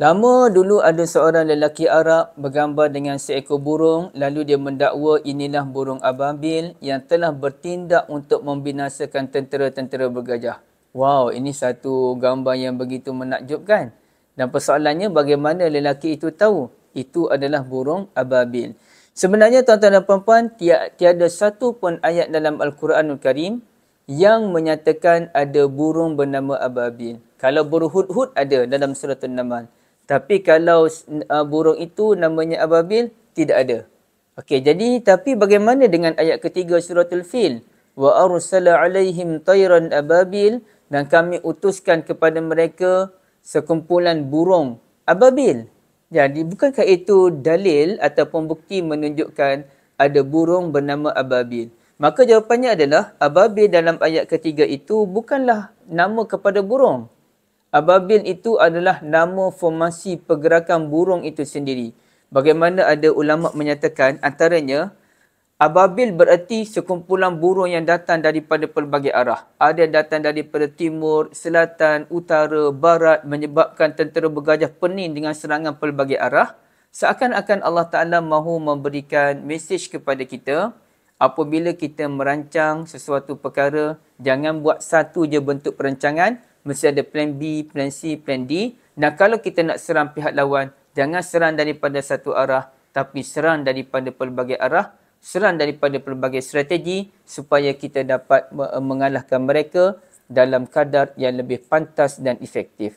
Lama dulu ada seorang lelaki Arab bergambar dengan seekor burung, lalu dia mendakwa inilah burung ababil yang telah bertindak untuk membinasakan tentera-tentera bergajah. Wow, ini satu gambar yang begitu menakjubkan. Dan persoalannya bagaimana lelaki itu tahu itu adalah burung ababil. Sebenarnya tuan-tuan dan puan-puan, tiada satu pun ayat dalam Al-Quranul Karim yang menyatakan ada burung bernama ababil. Kalau burung hudhud ada dalam surah An-Naml. Tapi kalau burung itu namanya ababil, tidak ada. Okey, jadi tapi bagaimana dengan ayat ketiga suratul Fil? Wa arsala alaihim tayran ababil, dan kami utuskan kepada mereka sekumpulan burung ababil. Jadi bukankah itu dalil ataupun bukti menunjukkan ada burung bernama ababil? Maka jawapannya adalah ababil dalam ayat ketiga itu bukanlah nama kepada burung. Ababil itu adalah nama formasi pergerakan burung itu sendiri. Bagaimana ada ulama menyatakan antaranya, ababil bererti sekumpulan burung yang datang daripada pelbagai arah. Ada yang datang daripada timur, selatan, utara, barat, menyebabkan tentera bergajah pening dengan serangan pelbagai arah. Seakan-akan Allah Ta'ala mahu memberikan mesej kepada kita, apabila kita merancang sesuatu perkara, jangan buat satu je bentuk perancangan, mesti ada plan B, plan C, plan D. Dan kalau kita nak serang pihak lawan, jangan serang daripada satu arah, tapi serang daripada pelbagai arah, serang daripada pelbagai strategi, supaya kita dapat mengalahkan mereka dalam kadar yang lebih pantas dan efektif.